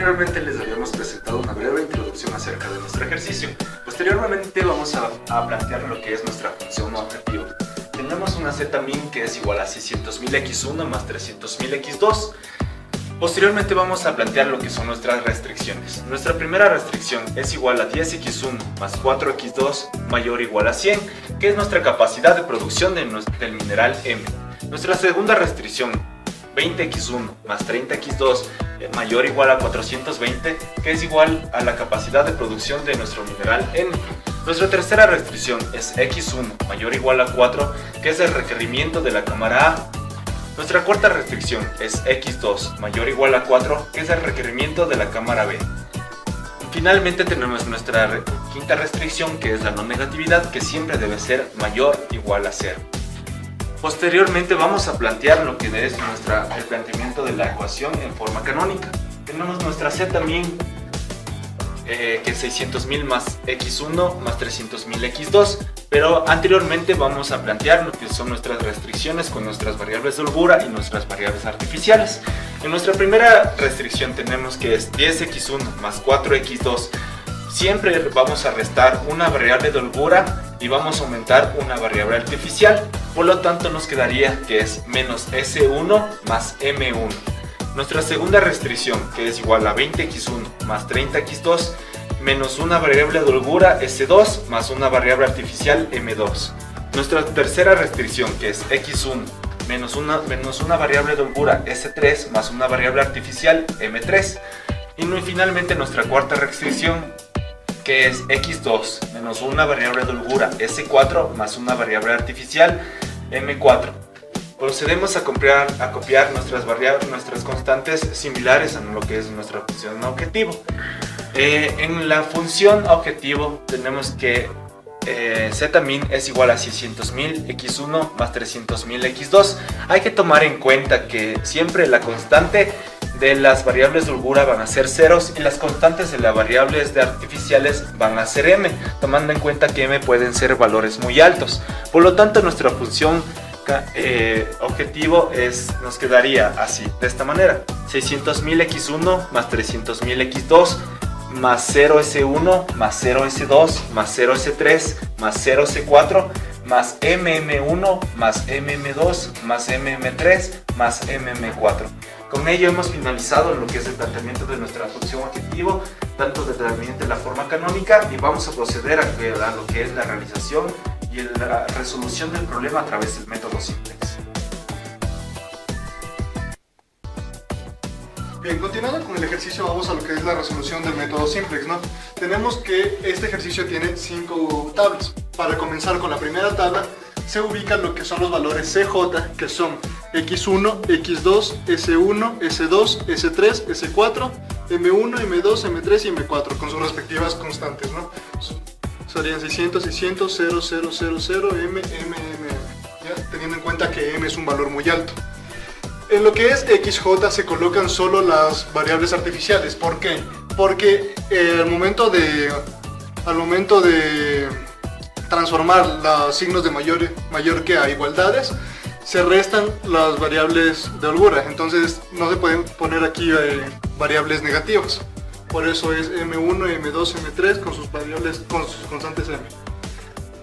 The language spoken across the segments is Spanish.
Anteriormente les habíamos presentado una breve introducción acerca de nuestro ejercicio. Posteriormente vamos a plantear lo que es nuestra función objetiva. Tenemos una z-min que es igual a 600.000 x1 más 300.000 x2. Posteriormente vamos a plantear lo que son nuestras restricciones. Nuestra primera restricción es igual a 10x1 más 4x2 mayor o igual a 100, que es nuestra capacidad de producción del mineral M. Nuestra segunda restricción, 20x1 más 30x2 mayor o igual a 420, que es igual a la capacidad de producción de nuestro mineral N. Nuestra tercera restricción es x1 mayor o igual a 4, que es el requerimiento de la cámara A. Nuestra cuarta restricción es x2 mayor o igual a 4, que es el requerimiento de la cámara B. Finalmente tenemos nuestra quinta restricción, que es la no negatividad, que siempre debe ser mayor o igual a 0. Posteriormente vamos a plantear lo que es el planteamiento de la ecuación en forma canónica. Tenemos nuestra z-min, que es 600.000 más x1 más 300.000 x2, pero anteriormente vamos a plantear lo que son nuestras restricciones con nuestras variables de holgura y nuestras variables artificiales. En nuestra primera restricción tenemos que es 10x1 más 4x2. Siempre vamos a restar una variable de holgura y vamos a aumentar una variable artificial, por lo tanto nos quedaría que es menos S1 más M1. Nuestra segunda restricción, que es igual a 20x1 más 30x2 menos una variable de holgura S2 más una variable artificial M2. Nuestra tercera restricción, que es x1 menos una variable de holgura S3 más una variable artificial M3. Y finalmente nuestra cuarta restricción, que es x2 menos una variable de holgura S4 más una variable artificial M4. Procedemos a copiar nuestras constantes similares a lo que es nuestra función objetivo. En la función objetivo tenemos que z-min es igual a 600.000 x1 más 300.000 x2. Hay que tomar en cuenta que siempre la constante de las variables de holgura van a ser ceros y las constantes de las variables artificiales van a ser m, tomando en cuenta que m pueden ser valores muy altos. Por lo tanto, nuestra función objetivo nos quedaría así, de esta manera: 600.000 x1 más 300.000 x2 más 0s1 más 0s2 más 0s3 más 0s4 más mm1 más mm2 más mm3 más mm4. Con ello hemos finalizado lo que es el planteamiento de nuestra función objetivo, tanto desde la forma canónica, y vamos a proceder a lo que es la realización y la resolución del problema a través del método simplex. Bien, continuando con el ejercicio, vamos a lo que es la resolución del método simplex, ¿no? Tenemos que este ejercicio tiene 5 tablas. Para comenzar con la primera tabla, se ubican lo que son los valores CJ, que son x1, x2, s1, s2, s3, s4, m1, m2, m3 y m4, con sus respectivas constantes, ¿no? Serían 600, 600, 0, 0, 0, 0, m, ¿ya? Teniendo en cuenta que m es un valor muy alto. En lo que es XJ se colocan solo las variables artificiales. ¿Por qué? Porque al momento de transformar los signos de mayor que a igualdades, se restan las variables de holgura. Entonces no se pueden poner aquí variables negativas. Por eso es M1, M2, M3 con sus constantes M.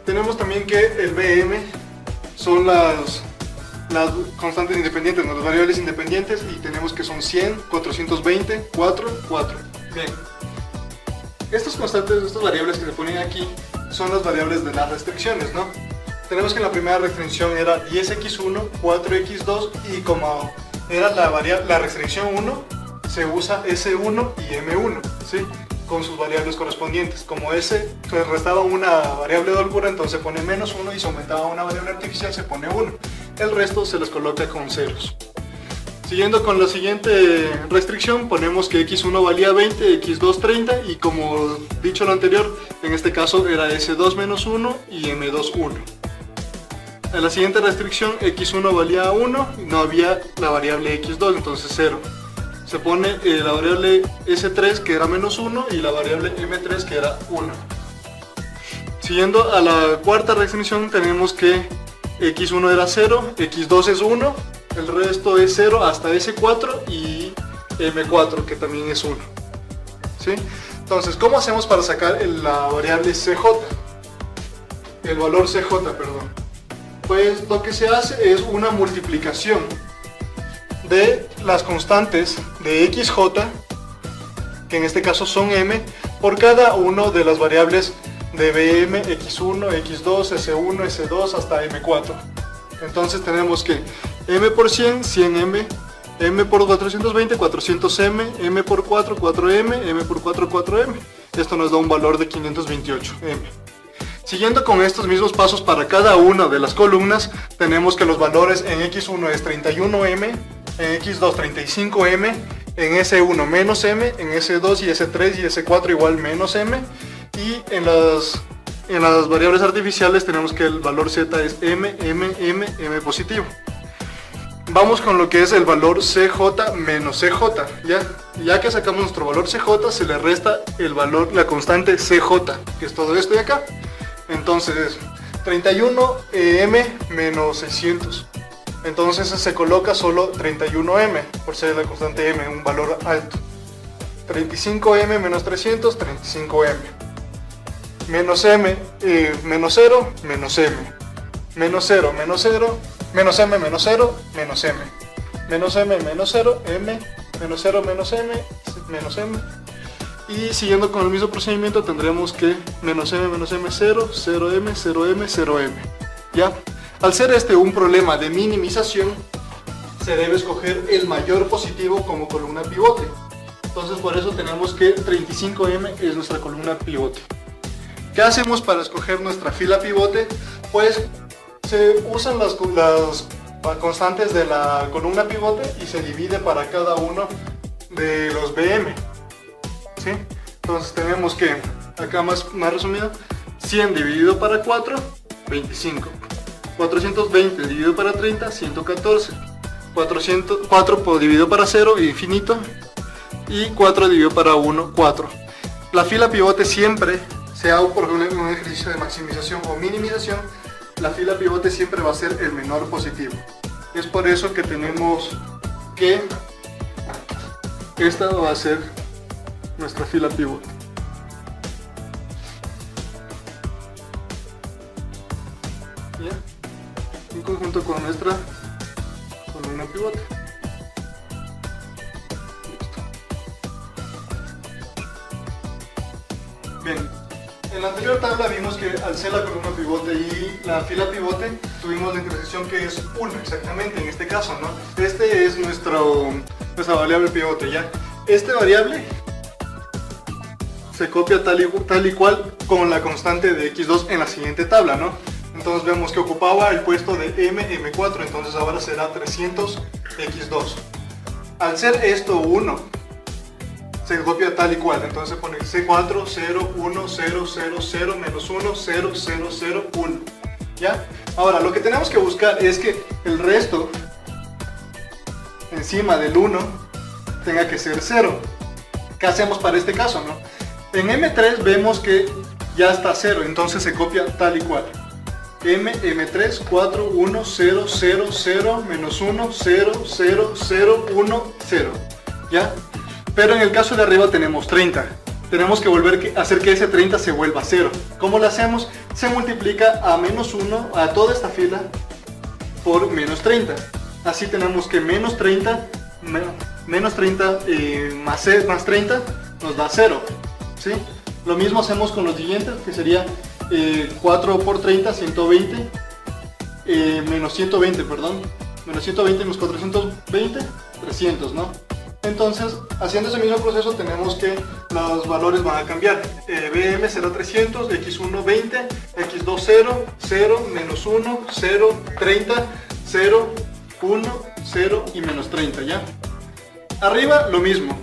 Tenemos también que el BM son las constantes independientes, ¿no? Las variables independientes, y tenemos que son 100, 420, 4, 4. Bien. Estas variables que se ponen aquí son las variables de las restricciones, ¿no? Tenemos que en la primera restricción era 10x1, 4x2, y como era la restricción 1, se usa S1 y M1, ¿sí? Con sus variables correspondientes. Como S se restaba una variable de holgura, entonces se pone menos 1, y se aumentaba una variable artificial, se pone 1. El resto se les coloca con ceros. Siguiendo con la siguiente restricción, ponemos que x1 valía 20, x2 30, y como dicho lo anterior, en este caso era s2 menos 1 y m2 1. En la siguiente restricción, x1 valía 1 y no había la variable x2, entonces 0. Se pone la variable s3, que era menos 1, y la variable m3, que era 1. Siguiendo a la cuarta restricción, tenemos que x1 era 0, x2 es 1, el resto es 0 hasta s4 y m4, que también es 1. ¿sí? Entonces, ¿cómo hacemos para sacar la variable CJ? El valor CJ, perdón. Pues lo que se hace es una multiplicación de las constantes de XJ, que en este caso son M, por cada uno de las variables de BM, X1, X2, S1, S2 hasta M4. Entonces tenemos que M por 100, 100M, M por 420, 400M, M por 4, 4M, M por 4, 4M. Esto nos da un valor de 528M. Siguiendo con estos mismos pasos para cada una de las columnas, tenemos que los valores en X1 es 31M, en X2 35M, en S1 menos M, en S2 y S3 y S4 igual menos M, y en las variables artificiales tenemos que el valor Z es M, M, M, M positivo. Vamos con lo que es el valor CJ menos CJ, ya que sacamos nuestro valor CJ, se le resta el valor, la constante CJ, que es todo esto de acá. Entonces 31M menos 600, entonces se coloca solo 31M por ser la constante M, un valor alto. 35M menos 300, 35M. Menos M, menos 0, menos M. Menos 0, menos 0, menos M, menos 0, menos M. Menos M, menos 0, M, menos 0, menos M, menos M. Y siguiendo con el mismo procedimiento tendremos que menos M, 0, 0M, 0M, 0M. ¿Ya? Al ser este un problema de minimización, se debe escoger el mayor positivo como columna pivote. Entonces por eso tenemos que 35M es nuestra columna pivote. ¿Qué hacemos para escoger nuestra fila pivote? Pues se usan las constantes de la columna pivote y se divide para cada uno de los BM. ¿Sí? Entonces tenemos que, acá más resumido, 100 dividido para 4, 25. 420 dividido para 30, 114. 4 dividido para 0, infinito. Y 4 dividido para 1, 4. La fila pivote siempre, sea por un ejercicio de maximización o minimización, la fila pivote siempre va a ser el menor positivo. Es por eso que tenemos que esta va a ser nuestra fila pivote. ¿Ya? En conjunto con nuestra columna pivote. Listo. Bien, en la anterior tabla vimos que al ser la columna pivote y la fila pivote tuvimos la intersección que es 1 exactamente en este caso, ¿no? Este es nuestra variable pivote, ¿ya? Este variable se copia tal y cual con la constante de X2 en la siguiente tabla, ¿no? Entonces vemos que ocupaba el puesto de M4, entonces ahora será 300 X2. Al ser esto 1, se copia tal y cual, entonces se pone C4, 0, 1, 0, 0, 0, menos 1, 0, 0, 0, 1. ¿Ya? Ahora, lo que tenemos que buscar es que el resto encima del 1 tenga que ser 0. ¿Qué hacemos para este caso, no? En M3 vemos que ya está 0, entonces se copia tal y cual. M3, 4, 1, 0, 0, 0, menos 1, 0, 0, 0, 1, 0. ¿Ya? Pero en el caso de arriba tenemos 30. Tenemos que hacer que ese 30 se vuelva 0. ¿Cómo lo hacemos? Se multiplica a menos 1 a toda esta fila por menos 30. Así tenemos que menos 30 más 30 nos da 0. ¿Sí? Lo mismo hacemos con los siguientes, que sería 4 por 30, 120, menos 120, perdón. Menos 120 menos 420, 300, ¿no? Entonces, haciendo ese mismo proceso tenemos que los valores van a cambiar. BM será 300, X1 20, X2 0, 0, menos 1, 0, 30, 0, 1, 0 y menos 30, ¿ya? Arriba lo mismo.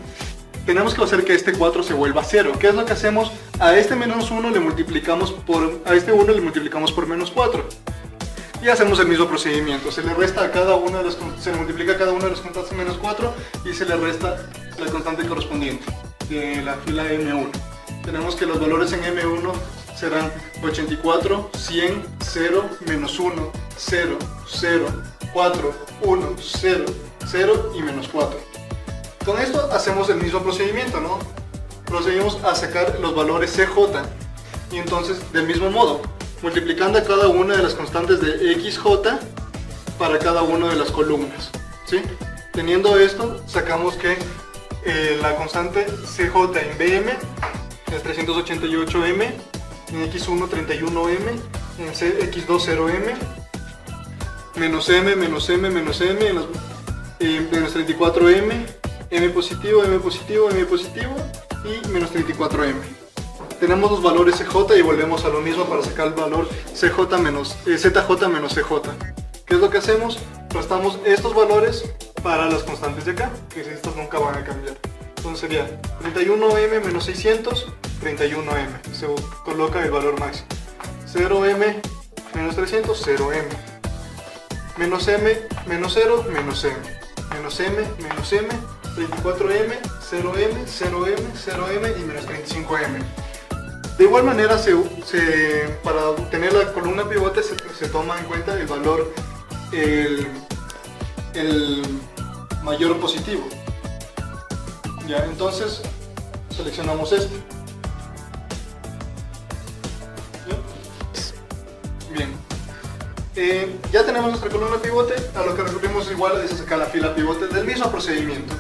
Tenemos que hacer que este 4 se vuelva 0. ¿Qué es lo que hacemos? A este menos 1 le multiplicamos a este 1 le multiplicamos por menos 4. Y hacemos el mismo procedimiento. Se le resta a cada una de las, se le multiplica a cada una de las constantes menos 4 y se le resta la constante correspondiente de la fila M1. Tenemos que los valores en M1 serán 84, 100, 0, menos 1, 0, 0, 4, 1, 0, 0 y menos 4. Con esto hacemos el mismo procedimiento, ¿no? procedimos a sacar los valores CJ. Y entonces, del mismo modo, multiplicando a cada una de las constantes de XJ para cada una de las columnas, ¿sí? Teniendo esto, sacamos que la constante CJ en BM es 388M, en X1 31M, en X2 0M, menos M, menos M, menos M, menos 34M, M positivo, M positivo, M positivo y menos 34M. Tenemos los valores CJ y volvemos a lo mismo para sacar el valor ZJ menos CJ. ¿Qué es lo que hacemos? Restamos estos valores para las constantes de acá, que estas nunca van a cambiar. Entonces sería 31M menos 600, 31M. Se coloca el valor máximo. 0M menos 300, 0M. Menos M, menos 0, menos M. Menos M, menos M, 34M, 0M, 0M, 0M y menos 35M. De igual manera, para obtener la columna pivote se toma en cuenta el valor, el mayor positivo. Ya, entonces seleccionamos este. Bien. Ya tenemos nuestra columna pivote. A lo que recurrimos igual es a sacar la fila pivote del mismo procedimiento.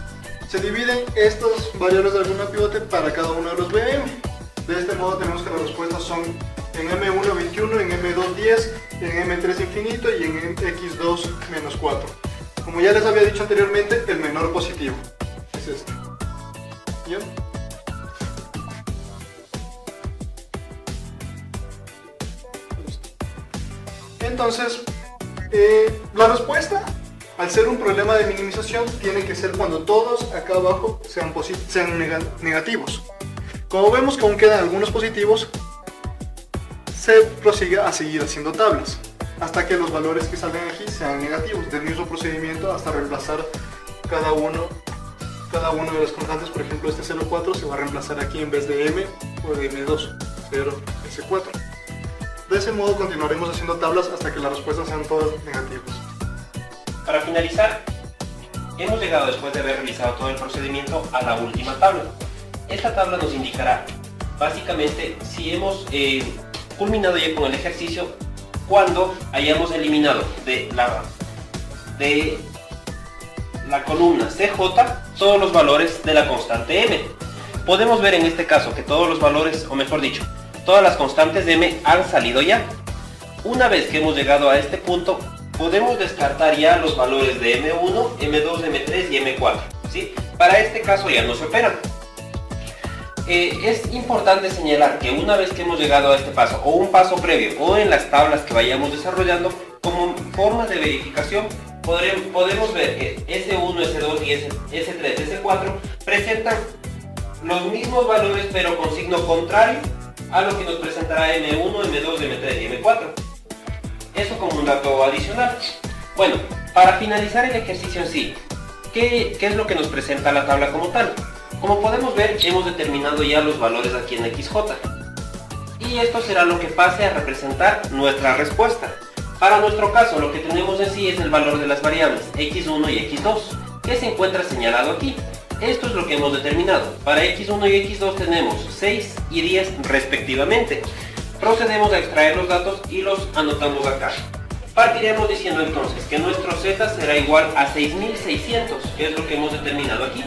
Se dividen estas variables de la columna pivote para cada uno de los BM. De este modo tenemos que las respuestas son en M1 21, en M2 10, en M3 infinito y en X2 menos 4. Como ya les había dicho anteriormente, el menor positivo es este. ¿Bien? Entonces, la respuesta, al ser un problema de minimización, tiene que ser cuando todos acá abajo sean negativos. Como vemos que aún quedan algunos positivos, se prosigue a seguir haciendo tablas hasta que los valores que salgan aquí sean negativos. Del mismo procedimiento hasta reemplazar cada uno de las constantes. Por ejemplo, este 0,4 se va a reemplazar aquí en vez de M o de M2, 0, S4. De ese modo continuaremos haciendo tablas hasta que las respuestas sean todas negativas. Para finalizar, hemos llegado, después de haber realizado todo el procedimiento, a la última tabla. Esta tabla nos indicará básicamente si hemos culminado ya con el ejercicio cuando hayamos eliminado de la columna CJ todos los valores de la constante M. Podemos ver en este caso que todos los valores, o mejor dicho, todas las constantes de M han salido ya. Una vez que hemos llegado a este punto, podemos descartar ya los valores de M1, M2, M3 y M4, ¿sí? Para este caso ya no se operan. Es importante señalar que una vez que hemos llegado a este paso, o un paso previo, o en las tablas que vayamos desarrollando, como forma de verificación, podemos ver que S1, S2 y S3, S4 presentan los mismos valores pero con signo contrario a lo que nos presentará M1, M2, M3 y M4. Eso como un dato adicional. Bueno, para finalizar el ejercicio en sí, ¿qué es lo que nos presenta la tabla como tal? Como podemos ver, hemos determinado ya los valores aquí en XJ. Y esto será lo que pase a representar nuestra respuesta. Para nuestro caso, lo que tenemos en sí es el valor de las variables X1 y X2, que se encuentra señalado aquí. Esto es lo que hemos determinado. Para X1 y X2 tenemos 6 y 10 respectivamente. Procedemos a extraer los datos y los anotamos acá. Partiremos diciendo entonces que nuestro Z será igual a 6600, que es lo que hemos determinado aquí.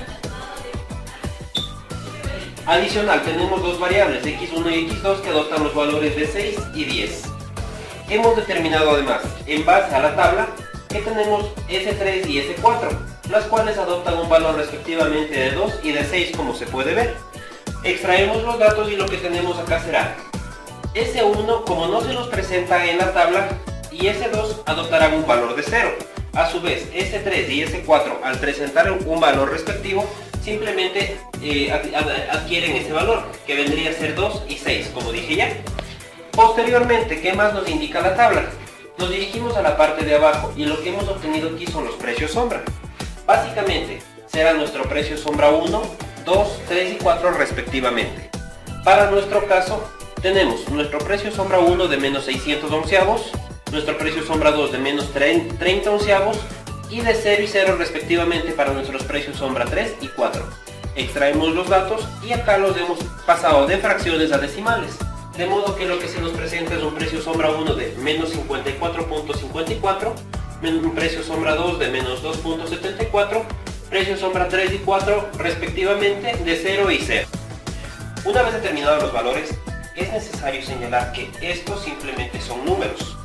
Adicional, tenemos dos variables, X1 y X2, que adoptan los valores de 6 y 10. Hemos determinado además, en base a la tabla, que tenemos S3 y S4, las cuales adoptan un valor respectivamente de 2 y de 6, como se puede ver. Extraemos los datos y lo que tenemos acá será S1, como no se nos presenta en la tabla, y S2 adoptarán un valor de 0. A su vez, S3 y S4, al presentar un valor respectivo, simplemente adquieren ese valor, que vendría a ser 2 y 6, como dije ya. Posteriormente, ¿qué más nos indica la tabla? Nos dirigimos a la parte de abajo y lo que hemos obtenido aquí son los precios sombra. Básicamente, será nuestro precio sombra 1, 2, 3 y 4 respectivamente. Para nuestro caso, tenemos nuestro precio sombra 1 de menos 600 onceavos, nuestro precio sombra 2 de menos 30 onceavos y de 0 y 0 respectivamente para nuestros precios sombra 3 y 4. Extraemos los datos y acá los hemos pasado de fracciones a decimales. De modo que lo que se nos presenta es un precio sombra 1 de menos 54.54, un precio sombra 2 de menos 2.74, precio sombra 3 y 4 respectivamente de 0 y 0. Una vez determinados los valores, es necesario señalar que estos simplemente son números.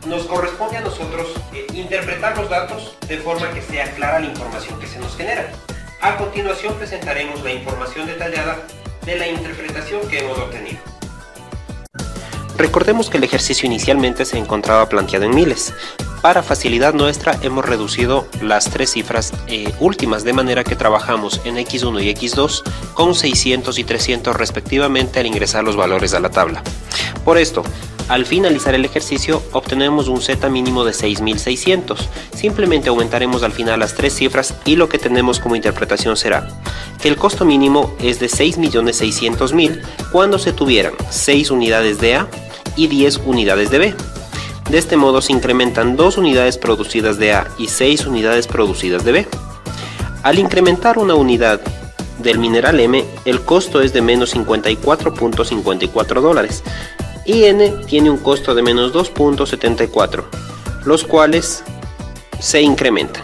Nos corresponde a nosotros interpretar los datos de forma que sea clara la información que se nos genera. A continuación presentaremos la información detallada de la interpretación que hemos obtenido. Recordemos que el ejercicio inicialmente se encontraba planteado en miles. Para facilidad nuestra hemos reducido las tres cifras últimas, de manera que trabajamos en X1 y X2 con 600 y 300 respectivamente al ingresar los valores a la tabla. Por esto, al finalizar el ejercicio obtenemos un Z mínimo de 6600. Simplemente aumentaremos al final las tres cifras y lo que tenemos como interpretación será que el costo mínimo es de 6.600.000 cuando se tuvieran 6 unidades de A y 10 unidades de B. De este modo se incrementan 2 unidades producidas de A y 6 unidades producidas de B. Al incrementar una unidad del mineral M, el costo es de menos $54.54 y N tiene un costo de menos 2.74, los cuales se incrementan.